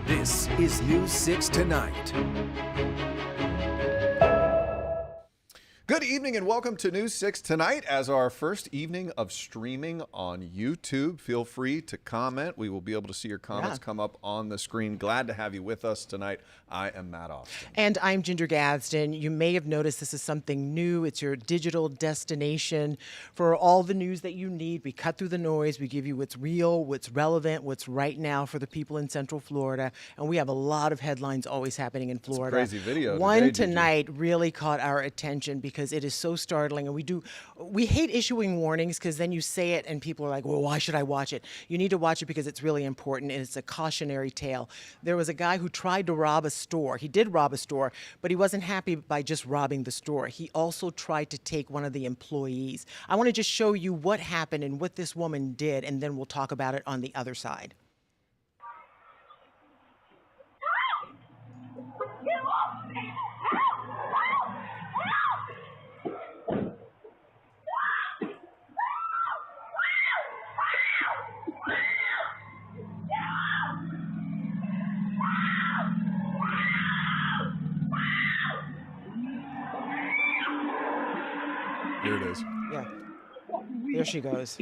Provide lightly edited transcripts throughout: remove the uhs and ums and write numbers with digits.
This is News 6 Tonight. Good evening and welcome to News 6 Tonight as our first evening of streaming on YouTube. Feel free to comment. We will be able to see your comments come up on the screen. Glad to have you with us tonight. I am Matt Austin. And I'm Ginger Gadsden. You may have noticed this is something new. It's your digital destination for all the news that you need. We cut through the noise. We give you what's real, what's relevant, what's right now for the people in Central Florida. And we have a lot of headlines always happening in Florida. It's a crazy video. One tonight really caught our attention because it is so startling. And we hate issuing warnings because then you say it and people are like, well, why should I watch it? You need to watch it because it's really important and it's a cautionary tale. There was a guy who tried to rob a store. He did rob a store, but he wasn't happy by just robbing the store. He also tried to take one of the employees. I want to just show you what happened and what this woman did, and then we'll talk about it on the other side. Here it is. Yeah, there she goes.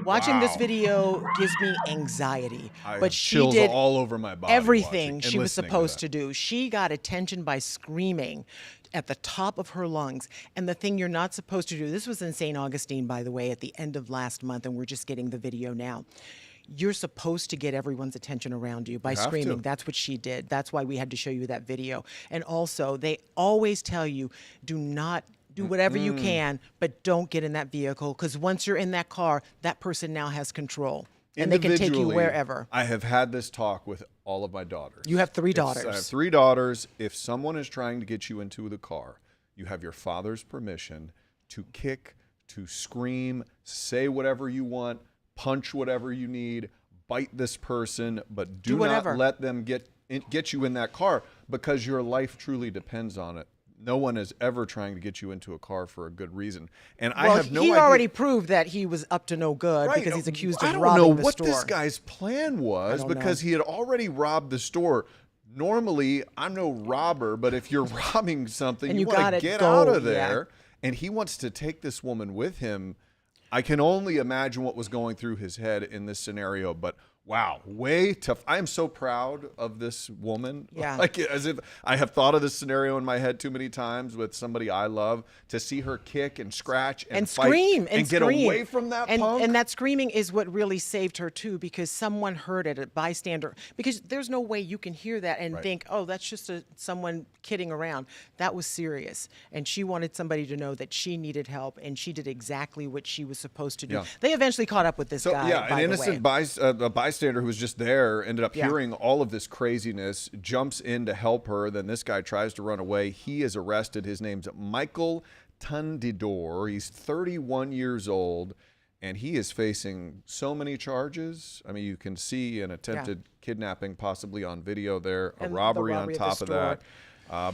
Watching this video gives me anxiety, but she did all over my body everything she was listening supposed to do. She got attention by screaming at the top of her lungs. And the thing you're not supposed to do, this was in St. Augustine, by the way, at the end of last month, and we're just getting the video now. You're supposed to get everyone's attention around you by screaming. That's what she did. That's why we had to show you that video. And also, they always tell you, do not do whatever you can, but don't get in that vehicle, because once you're in that car, that person now has control. And they can take you wherever. I have had this talk with all of my daughters. You have three daughters. I have three daughters. If someone is trying to get you into the car, you have your father's permission to kick, to scream, say whatever you want, punch whatever you need, bite this person, but do not let them get you in that car, because your life truly depends on it. No one is ever trying to get you into a car for a good reason. And I have no idea. He already proved that he was up to no good because he's accused of robbing the store. I don't know what this guy's plan was, because he had already robbed the store. Normally, I'm no robber, but if you're robbing something, you want to get out of there. And he wants to take this woman with him. I can only imagine what was going through his head in this scenario, but wow, way tough. I am so proud of this woman. Yeah. Like, as if I have thought of this scenario in my head too many times with somebody I love, to see her kick and scratch and fight scream and get away from that punk. And that screaming is what really saved her too, because someone heard it, a bystander, because there's no way you can hear that and think, oh, that's just someone kidding around. That was serious. And she wanted somebody to know that she needed help, and she did exactly what she was supposed to do. Yeah. They eventually caught up with this guy. Yeah, an innocent bystander who was just there ended up hearing all of this craziness, jumps in to help her. Then this guy tries to run away. He is arrested. His name's Michael Tundidor. He's 31 years old. and he is facing so many charges. I mean, you can see an attempted kidnapping possibly on video there, a And the robbery on robbery at the top of that,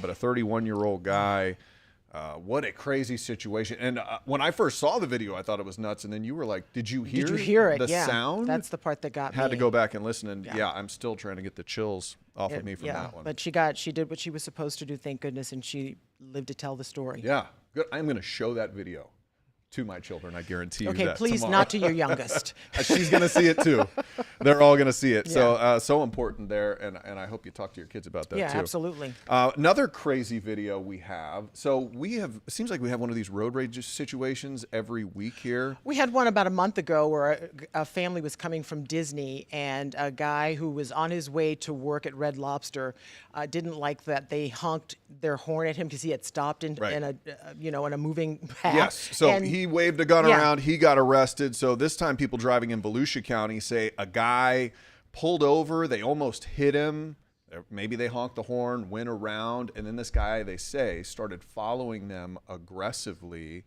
but a 31-year-old guy. What a crazy situation. And when I first saw the video, I thought it was nuts. And then you were like, did you hear it? the Yeah. sound? That's the part that got me. Had to go back and listen. And yeah, I'm still trying to get the chills off of me from Yeah, that one. but she did what she was supposed to do, thank goodness, and she lived to tell the story. Yeah, good. I'm going to show that video to my children. I guarantee you Okay, that please, tomorrow. not to your youngest. She's going to see it too. They're all going to see it. So important there. And I hope you talk to your kids about that Yeah, too. absolutely. Another crazy video we have. So it seems like we have one of these road rage situations every week here. We had one about a month ago where a family was coming from Disney, and a guy who was on his way to work at Red Lobster didn't like that they honked their horn at him because he had stopped in a moving path. Yes. So and he waved a gun around. He got arrested. So this time, people driving in Volusia County say a guy pulled over. They almost hit him. Maybe they honked the horn, went around, and then this guy, they say, started following them aggressively.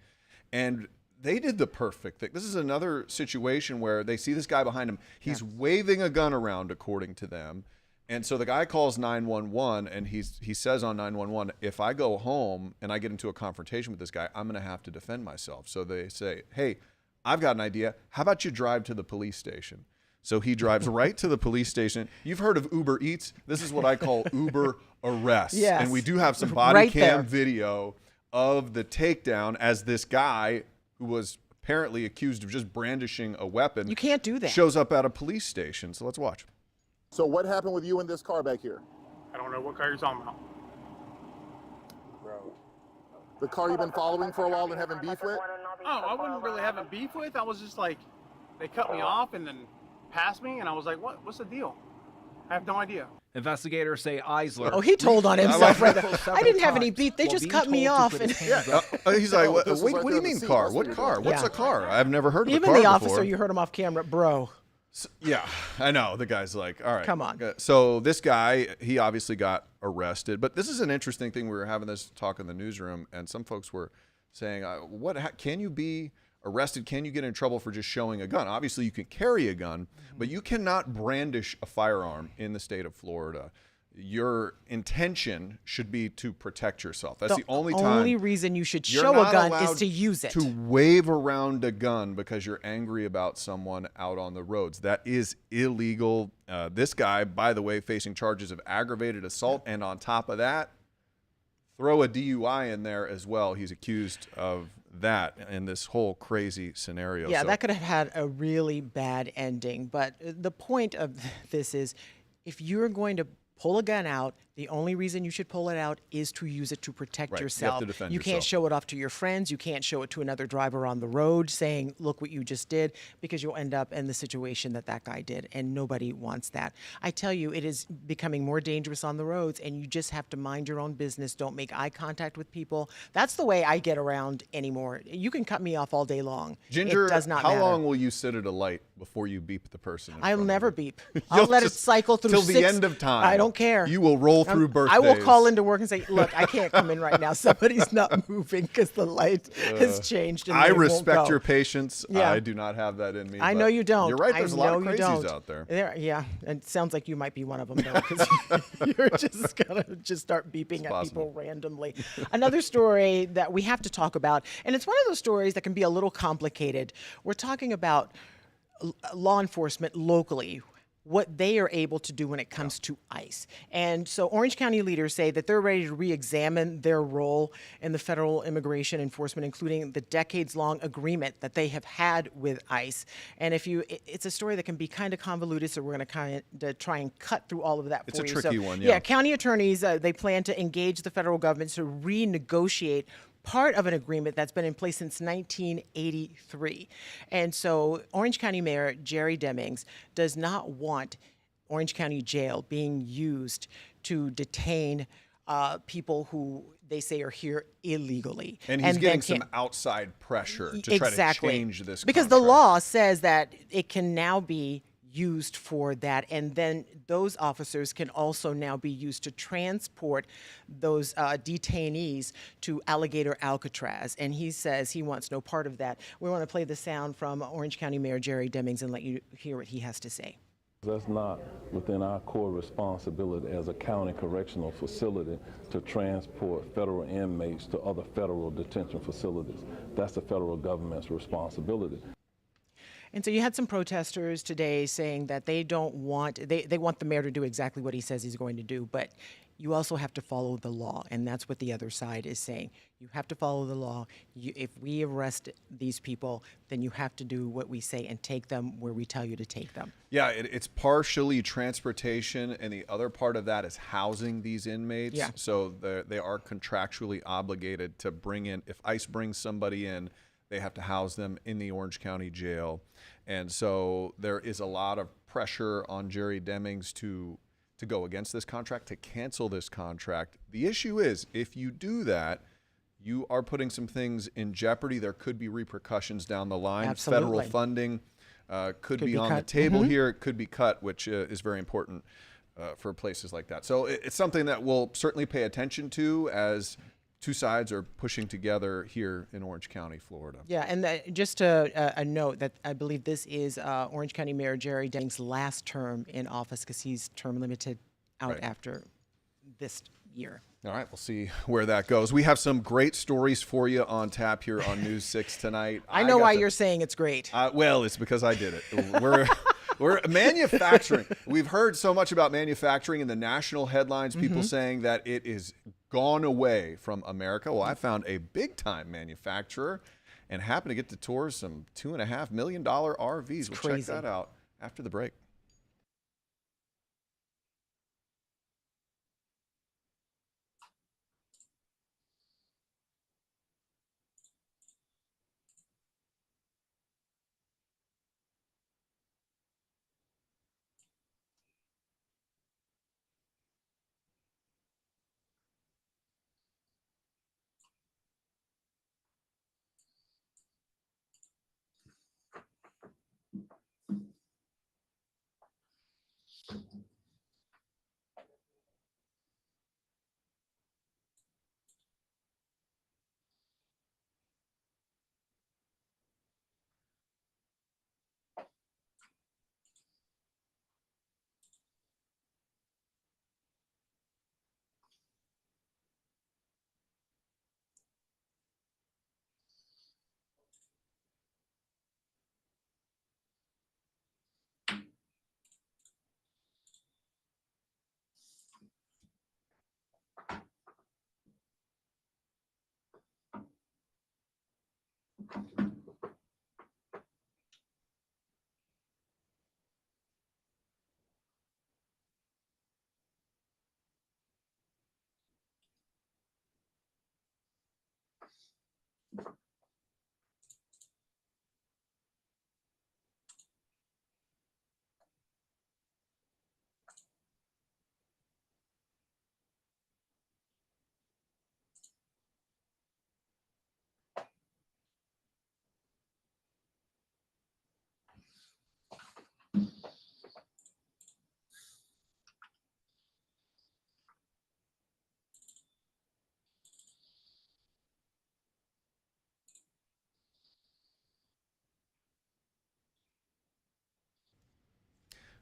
And they did the perfect thing. This is another situation where they see this guy behind him. He's waving a gun around, according to them. And so the guy calls 911, and he says on 911, if I go home and I get into a confrontation with this guy, I'm going to have to defend myself. So they say, hey, I've got an idea. How about you drive to the police station? So he drives right to the police station. You've heard of Uber Eats. This is what I call Uber arrest. Yes. And we do have some body Right cam there. video of the takedown as this guy, who was apparently accused of just brandishing a weapon, You can't do that. shows up at a police station. So let's watch. So what happened with you in this car back here? I don't know what car you're talking about. Bro. The car you've been following for a while and having beef with? Oh, I wouldn't really have a beef with. I was just like, they cut me off and then passed me, and I was like, what's the deal? I have no idea. Investigators say Eisler. Oh, he told on himself right there. several I didn't have any times beef. They while just being cut me told to off. put And his hands up. He's like, what, this was wait, right what do there you on the mean seat. car? That's What what car? you're What's doing. a car? I've never heard of a even car the officer, before. you heard him off camera, bro. Yeah, I know. The guy's like, all right. Come on. So this guy, he obviously got arrested. But this is an interesting thing. We were having this talk in the newsroom, and some folks were saying, can you be arrested? Can you get in trouble for just showing a gun? Obviously, you can carry a gun, but you cannot brandish a firearm in the state of Florida. Your intention should be to protect yourself. That's the only time. only reason you should You're show a not gun is allowed to use it. To wave around a gun because you're angry about someone out on the roads. That is illegal. This guy, by the way, facing charges of aggravated assault. And on top of that, throw a DUI in there as well. He's accused of that in this whole crazy scenario. Yeah, So that could have had a really bad ending. But the point of this is, if you're going to pull a gun out, the only reason you should pull it out is to use it to protect Right. You have yourself. to defend You can't yourself. show it off to your friends. You can't show it to another driver on the road saying, look what you just did, because you'll end up in the situation that guy did, and nobody wants that. I tell you, it is becoming more dangerous on the roads, and you just have to mind your own business. Don't make eye contact with people. That's the way I get around anymore. You can cut me off all day long. Ginger, it does not how matter. long will you sit at a light before you beep the person? in I'll front of never you? beep. I'll let it just- cycle through till the end of time. I don't care. You will roll through birthdays. I will call into work and say, "Look, I can't come in right now. Somebody's not moving because the light has changed." And I they won't respect go." your patience. Yeah. I do not have that in me. I but know you don't. You're right. I There's a lot of know you crazies don't. out there. Yeah, and it sounds like you might be one of them, though, because you're just gonna just start beeping at possible. people randomly. Another story that we have to talk about, and it's one of those stories that can be a little complicated. We're talking about law enforcement locally, what they are able to do when it comes to ICE. And so Orange County leaders say that they're ready to re-examine their role in the federal immigration enforcement, including the decades-long agreement that they have had with ICE. And it's a story that can be kind of convoluted, so we're going to kind of try and cut through all of that It's for a you. tricky So, one, yeah. county attorneys, they plan to engage the federal government to renegotiate part of an agreement that's been in place since 1983. And so Orange County Mayor Jerry Demings does not want Orange County Jail being used to detain people who they say are here illegally. And he's then getting some can't- outside pressure to try to change this because the contract. law says that it can now be used for that. And then those officers can also now be used to transport those detainees to Alligator Alcatraz. And he says he wants no part of that. We want to play the sound from Orange County Mayor Jerry Demings and let you hear what he has to say. That's not within our core responsibility as a county correctional facility to transport federal inmates to other federal detention facilities. That's the federal government's responsibility. And so you had some protesters today saying that they don't want, they want the mayor to do exactly what he says he's going to do, but you also have to follow the law, and that's what the other side is saying. You have to follow the law. If we arrest these people, then you have to do what we say and take them where we tell you to take them. Yeah, it's partially transportation, and the other part of that is housing these inmates. Yeah. So they are contractually obligated to bring in, if ICE brings somebody in, they have to house them in the Orange County Jail. And so there is a lot of pressure on Jerry Demings to go against this contract, to cancel this contract. The issue is, if you do that, you are putting some things in jeopardy. There could be repercussions down the line. Absolutely. Federal funding could be on cut. the table here. It could be cut, which is very important for places like that. So it's something that we'll certainly pay attention to as two sides are pushing together here in Orange County, Florida. Yeah, and just a note that I believe this is Orange County Mayor Jerry Demings' last term in office because he's term limited out Right. after this year. All right, we'll see where that goes. We have some great stories for you on tap here on News 6 tonight. I know why you're saying it's great. Well, it's because I did it. We're manufacturing. We've heard so much about manufacturing in the national headlines, people saying that it is gone away from America. Well, I found a big-time manufacturer and happened to get to tour some $2.5 million RVs. We'll check that out after the break.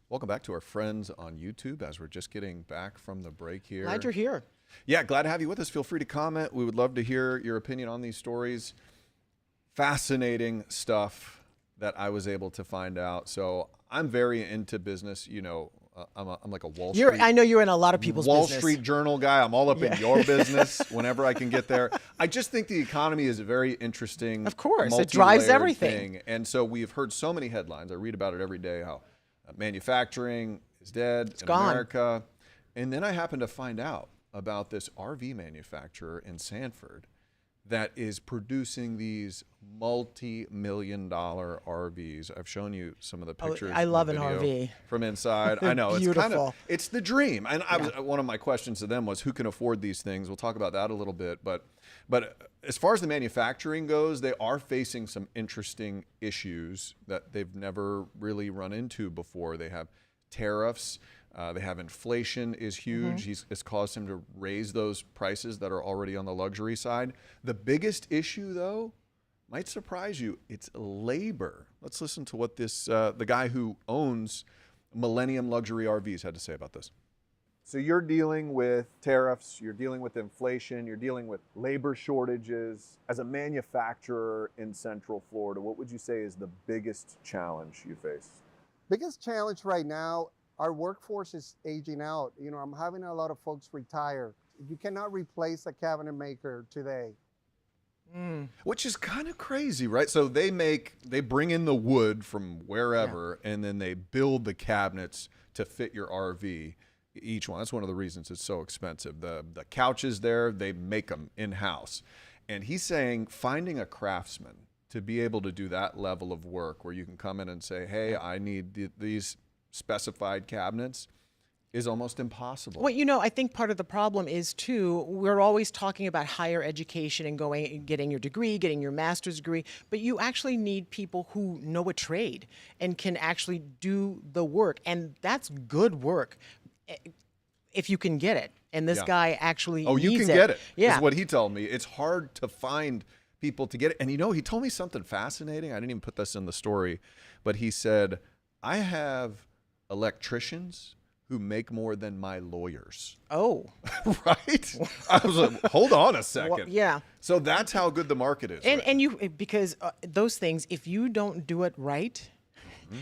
Welcome back to our friends on YouTube as we're just getting back from the break here. Glad you're here. Yeah, glad to have you with us. Feel free to comment. We would love to hear your opinion on these stories. Fascinating stuff that I was able to find out. So I'm very into business. You know, I'm like a Wall Street. I know you're in a lot of people's Wall business. Street Journal guy. I'm all up in your business whenever I can get there. I just think the economy is a very interesting, Of course, it drives multi-layered everything. thing. And so we've heard so many headlines. I read about it every day, how manufacturing is dead in gone. America. And then I happened to find out about this RV manufacturer in Sanford that is producing these multi-million-dollar RVs. I've shown you some of the pictures. I love in the an video RV. from inside. I know, Beautiful. it's the dream. And one of my questions to them was, who can afford these things? We'll talk about that a little bit. But as far as the manufacturing goes, they are facing some interesting issues that they've never really run into before. They have tariffs. They have inflation is huge. It's caused him to raise those prices that are already on the luxury side. The biggest issue, though, might surprise you. It's labor. Let's listen to what the guy who owns Millennium Luxury RVs had to say about this. So you're dealing with tariffs, you're dealing with inflation, you're dealing with labor shortages. As a manufacturer in Central Florida, what would you say is the biggest challenge you face? Biggest challenge right now, our workforce is aging out. You know, I'm having a lot of folks retire. You cannot replace a cabinet maker today. Which is kind of crazy, right? So they bring in the wood from wherever, and then they build the cabinets to fit your RV, each one. That's one of the reasons it's so expensive. The couches there, they make them in-house. And he's saying finding a craftsman to be able to do that level of work where you can come in and say, hey, I need these specified cabinets, is almost impossible. Well, you know, I think part of the problem is too, we're always talking about higher education and getting your degree, getting your master's degree, but you actually need people who know a trade and can actually do the work. And that's good work if you can get it. And this guy actually you needs can get it. Yeah. Is what he told me. It's hard to find people to get it. And you know, he told me something fascinating. I didn't even put this in the story, but he said, I have electricians who make more than my lawyers. Oh. Right? I was like, hold on a second. Well, yeah. So that's how good the market is. And right? and you, because those things, if you don't do it right,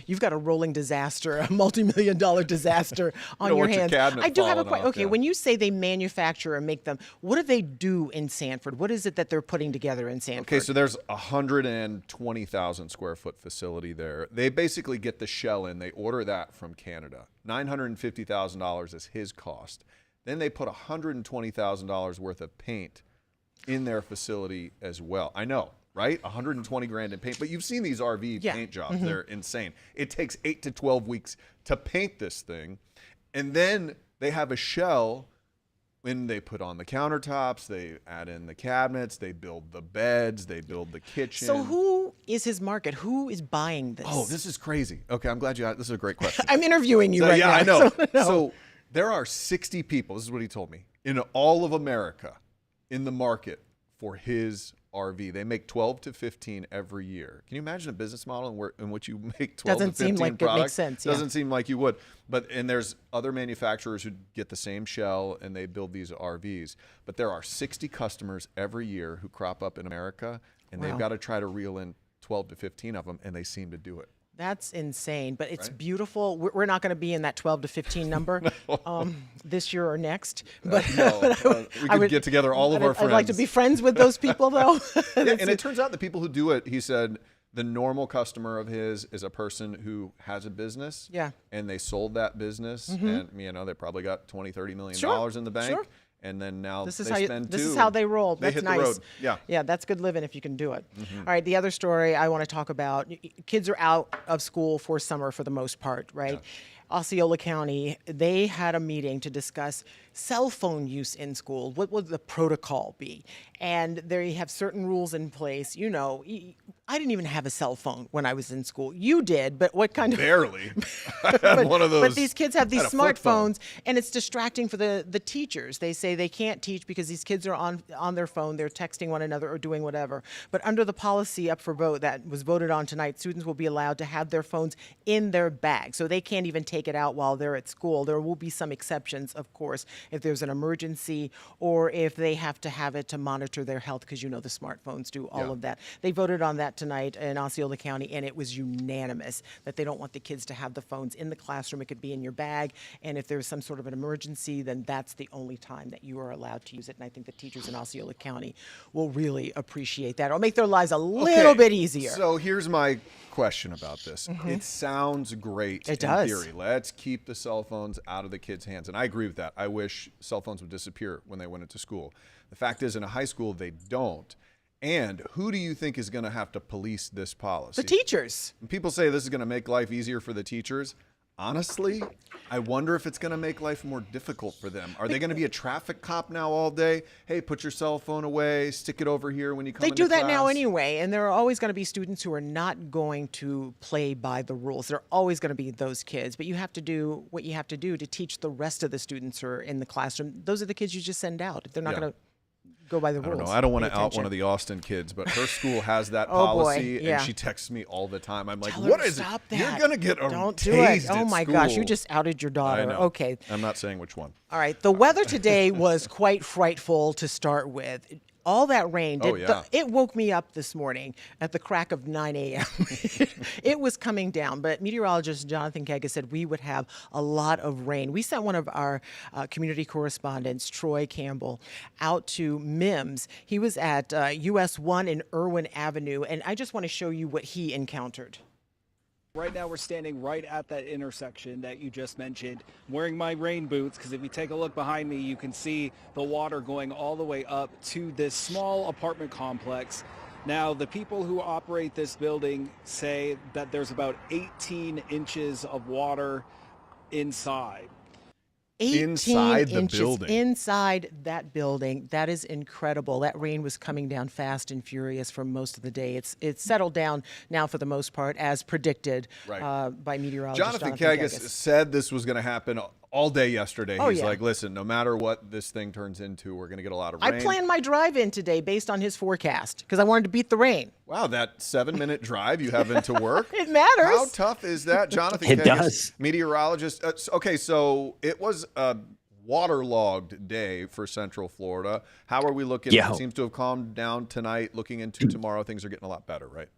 you've got a rolling disaster, a multi-million-dollar disaster on don't your want your hands. cabinet I do have a falling question. off, Okay, yeah. when you say they manufacture and make them, what do they do in Sanford? What is it that they're putting together in Sanford? Okay, so there's a 120,000 square foot facility there. They basically get the shell in. They order that from Canada. $950,000 is his cost. Then they put $120,000 worth of paint in their facility as well. I know, right? 120 grand in paint. But you've seen these RV paint jobs. They're insane. It takes 8 to 12 weeks to paint this thing. And then they have a shell when they put on the countertops, they add in the cabinets, they build the beds, they build the kitchen. So who is his market? Who is buying this? Oh, this is crazy. Okay, I'm glad you asked. This is a great question. I'm interviewing you So, right yeah, now. I know. So, no. So there are 60 people, this is what he told me, in all of America in the market for his RV. They make 12 to 15 every year. Can you imagine a business model in which you make 12 Doesn't to 15 seem like products? it makes sense. Yeah. Doesn't seem like you would. And there's other manufacturers who get the same shell and they build these RVs. But there are 60 customers every year who crop up in America, and they've got to try to reel in 12 to 15 of them, and they seem to do it. That's insane, but it's beautiful. We're not going to be in that 12 to 15 number this year or next. But We could get together all of our friends. I'd like to be friends with those people, though. Yeah, and it turns out the people who do it, he said, the normal customer of his is a person who has a business. Yeah. And they sold that business, and they probably got $20-30 million in the bank. Sure. And then now This is they how spend this two. is how they roll. They That's hit nice. the road. Yeah. Yeah, that's good living if you can do it. All right, the other story I want to talk about, kids are out of school for summer for the most part, right? Osceola County, they had a meeting to discuss cell phone use in school. What would the protocol be? And they have certain rules in place. You know, I didn't even have a cell phone when I was in school. You did, but what kind of... Barely. I had one of those. But these kids have these I had a flip phone. smartphones, and it's distracting for the teachers. They say they can't teach because these kids are on their phone. They're texting one another or doing whatever. But under the policy up for vote that was voted on tonight, students will be allowed to have their phones in their bag. So they can't even take it out while they're at school. There will be some exceptions, of course, if there's an emergency or if they have to have it to monitor their health, because you know the smartphones do all of that. They voted on that tonight in Osceola County, and it was unanimous that they don't want the kids to have the phones in the classroom. It could be in your bag, and if there's some sort of an emergency, then that's the only time that you are allowed to use it. And I think the teachers in Osceola County will really appreciate that. It'll make their lives a little bit easier. So here's my question about this. It sounds great It in does. theory. Let's keep the cell phones out of the kids' hands. And I agree with that. I wish cell phones would disappear when they went into school. The fact is, in a high school, they don't. And who do you think is going to have to police this policy? The teachers. People say this is going to make life easier for the teachers. Honestly, I wonder if it's going to make life more difficult for them. Are they going to be a traffic cop now all day? Hey, put your cell phone away, stick it over here when you come They into do that now class? anyway, and there are always going to be students who are not going to play by the rules. There are always going to be those kids, but you have to do what you have to do to teach the rest of the students who are in the classroom. Those are the kids you just send out. If they're not Yeah. going to go by the I rules. don't know. I don't want Pay to out attention. one of the Austin kids, but her school has that Oh, boy, policy, yeah. and she texts me all the time. I'm like, Tell her what to is stop it? that. You're going to get Don't do tased it. Oh at my gosh, you school." just outed your daughter. I know. Okay. I'm not saying which one. All right. The weather today was quite frightful to start with. All that rain, Oh, yeah. it woke me up this morning at the crack of 9 a.m. It was coming down, but meteorologist Jonathan Kaga said we would have a lot of rain. We sent one of our community correspondents, Troy Campbell, out to MIMS. He was at US 1 in Irwin Avenue, and I just want to show you what he encountered. Right now we're standing right at that intersection that you just mentioned. I'm wearing my rain boots because if you take a look behind me, you can see the water going all the way up to this small apartment complex. Now, the people who operate this building say that there's about 18 inches of water inside. 18 Inside the inches building. inside that building. That is incredible. That rain was coming down fast and furious for most of the day. It's settled down now for the most part, as predicted Right. by meteorologist Jonathan Kagas. Kagas said this was going to happen all day yesterday. Oh, He's yeah. like, listen, no matter what this thing turns into, we're going to get a lot of rain. I planned my drive-in today based on his forecast because I wanted to beat the rain. Wow, that 7-minute drive you have into work. It matters. How tough is that, Jonathan It Kagas, does. meteorologist? Okay, so it was a waterlogged day for Central Florida. How are we looking? Yeah. It seems to have calmed down tonight. Looking into tomorrow, things are getting a lot better, right?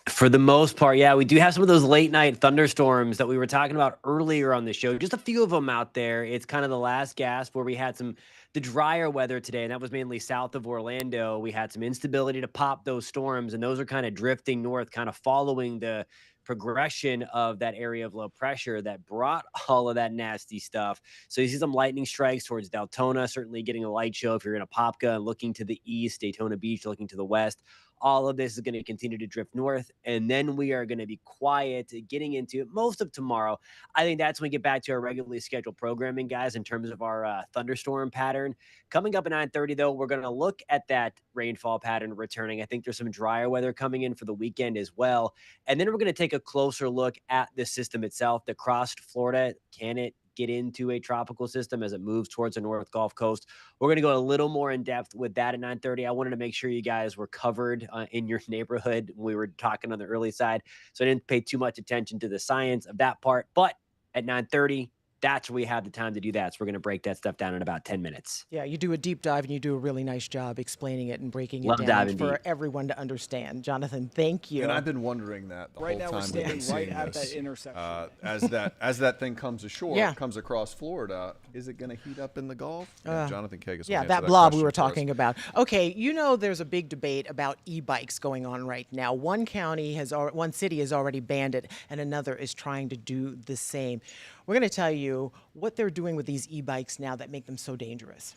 For the most part, yeah, we do have some of those late night thunderstorms that we were talking about earlier on the show. Just a few of them out there. It's kind of the last gasp where we had the drier weather today, and that was mainly south of Orlando. We had some instability to pop those storms, and those are kind of drifting north, kind of following the progression of that area of low pressure that brought all of that nasty stuff. So you see some lightning strikes towards Deltona, certainly getting a light show if you're in Apopka and looking to the east, Daytona Beach looking to the west. All of this is going to continue to drift north, and then we are going to be quiet getting into most of tomorrow. I think that's when we get back to our regularly scheduled programming, guys, in terms of our thunderstorm pattern. Coming up at 9:30, though, we're going to look at that rainfall pattern returning. I think there's some drier weather coming in for the weekend as well. And then we're going to take a closer look at the system itself that crossed Florida. Can it get into a tropical system as it moves towards the North Gulf Coast? We're going to go a little more in depth with that at 9:30. I wanted to make sure you guys were covered in your neighborhood when we were talking on the early side. So I didn't pay too much attention to the science of that part. But at 9:30, that's where we have the time to do that. So we're going to break that stuff down in about 10 minutes. Yeah, you do a deep dive and you do a really nice job explaining it and breaking Love it down diving for deep. everyone to understand. Jonathan, thank you. And I've been wondering that the Right whole now we're time we've been standing right seeing at this. that intersection. As that thing comes ashore, Yeah. comes across Florida, is it going to heat up in the Gulf? Jonathan Kagas. will Yeah, answer that blob we question were for us. talking about. Okay, you know there's a big debate about e-bikes going on right now. One city has already banned it, and another is trying to do the same. We're going to tell you what they're doing with these e-bikes now that make them so dangerous.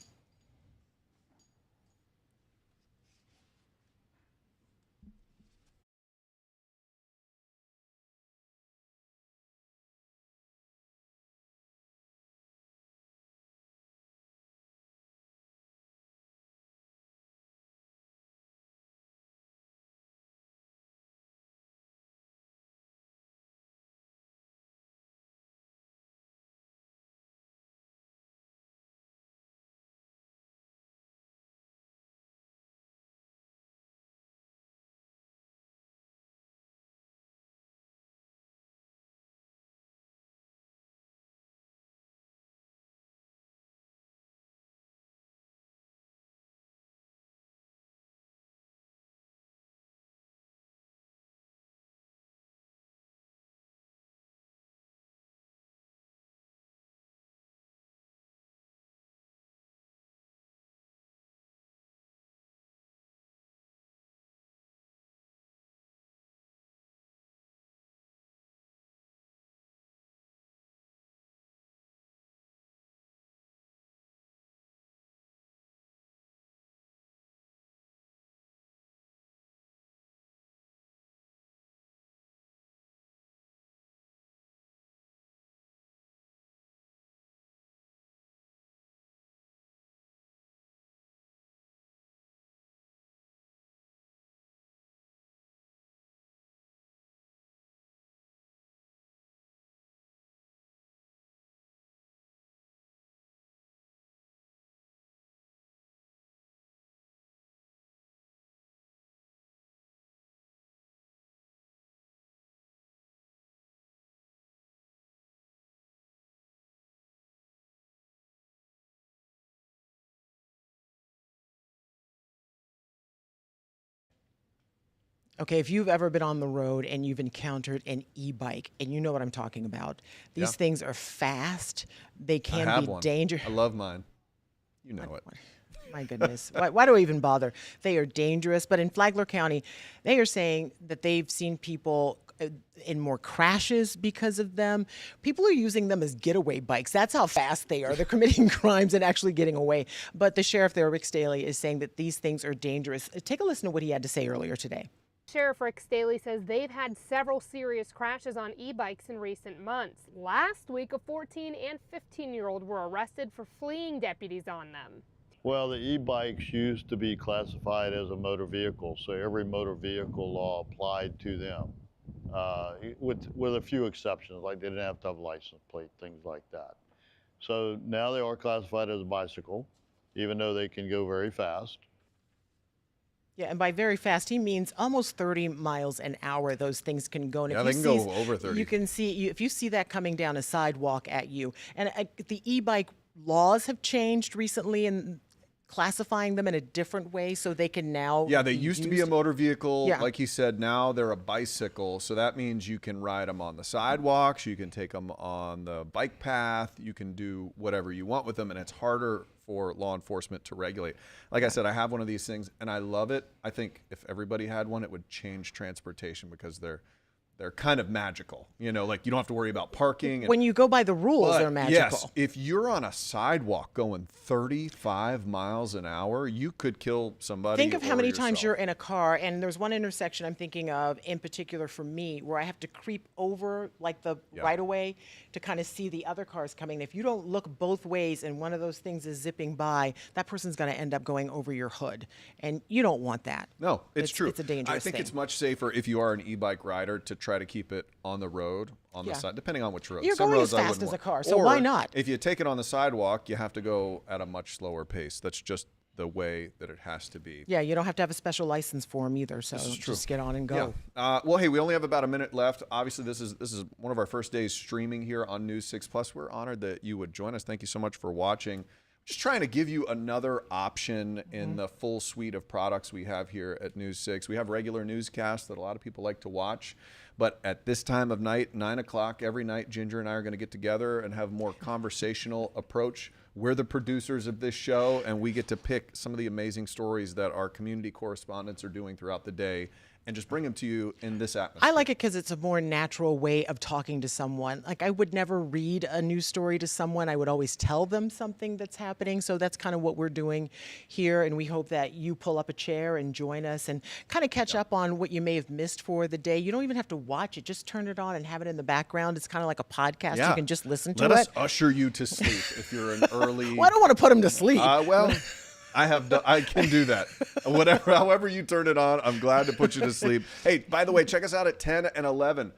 Okay, if you've ever been on the road and you've encountered an e-bike, and you know what I'm talking about, these things are fast. They I can have be one. dangerous. I love mine. You know it. My goodness. Why do I even bother? They are dangerous. But in Flagler County, they are saying that they've seen people in more crashes because of them. People are using them as getaway bikes. That's how fast they are. They're committing crimes and actually getting away. But the sheriff there, Rick Staley, is saying that these things are dangerous. Take a listen to what he had to say earlier today. Sheriff Rick Staley says they've had several serious crashes on e-bikes in recent months. Last week, a 14 and 15-year-old were arrested for fleeing deputies on them. Well, the e-bikes used to be classified as a motor vehicle, so every motor vehicle law applied to them, with a few exceptions, like they didn't have to have a license plate, things like that. So now they are classified as a bicycle, even though they can go very fast. Yeah, and by very fast, he means almost 30 miles an hour. Those things can go. And Yeah, if they you can see, go over 30. You can see if you see that coming down a sidewalk at you. And the e-bike laws have changed recently in classifying them in a different way, so they can now. Yeah, they used to be a motor vehicle. Yeah. Like he said, now they're a bicycle. So that means you can ride them on the sidewalks. You can take them on the bike path. You can do whatever you want with them. And it's harder for law enforcement to regulate. Like I said, I have one of these things and I love it. I think if everybody had one, it would change transportation because they're kind of magical. You know, like you don't have to worry about parking. When you go by the rules, they're magical. Yes, if you're on a sidewalk going 35 miles an hour, you could kill somebody. Think of how or many yourself. times you're in a car, and there's one intersection I'm thinking of in particular for me where I have to creep over like the right of way to kind of see the other cars coming. If you don't look both ways and one of those things is zipping by, that person's going to end up going over your hood, and you don't want that. No, it's true. It's a dangerous I think thing. it's much safer if you are an e-bike rider to try to keep it on the road, on the side, depending on which road. You're Some going roads as I fast wouldn't as a want. car, so Or why not? If you take it on the sidewalk, you have to go at a much slower pace. That's just the way that it has to be. Yeah, you don't have to have a special license for them either, so This is true. just get on and go. Yeah. Well, hey, we only have about a minute left. Obviously, this is one of our first days streaming here on News 6 Plus. We're honored that you would join us. Thank you so much for watching. Just trying to give you another option in the full suite of products we have here at News 6. We have regular newscasts that a lot of people like to watch. But at this time of night, 9 o'clock every night, Ginger and I are going to get together and have a more conversational approach. We're the producers of this show, and we get to pick some of the amazing stories that our community correspondents are doing throughout the day and just bring them to you in this atmosphere. I like it because it's a more natural way of talking to someone. Like, I would never read a news story to someone. I would always tell them something that's happening. So that's kind of what we're doing here. And we hope that you pull up a chair and join us and kind of catch up on what you may have missed for the day. You don't even have to watch it. Just turn it on and have it in the background. It's kind of like a podcast. Yeah. You can just listen to Let it. us usher you to sleep if you're an early... Well, I don't want to put them to sleep. Well... I can do that. However you turn it on, I'm glad to put you to sleep. Hey, by the way, check us out at 10 and 11.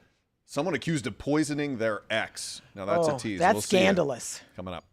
Someone accused of poisoning their ex. Now that's a tease. That's We'll see you scandalous. coming up.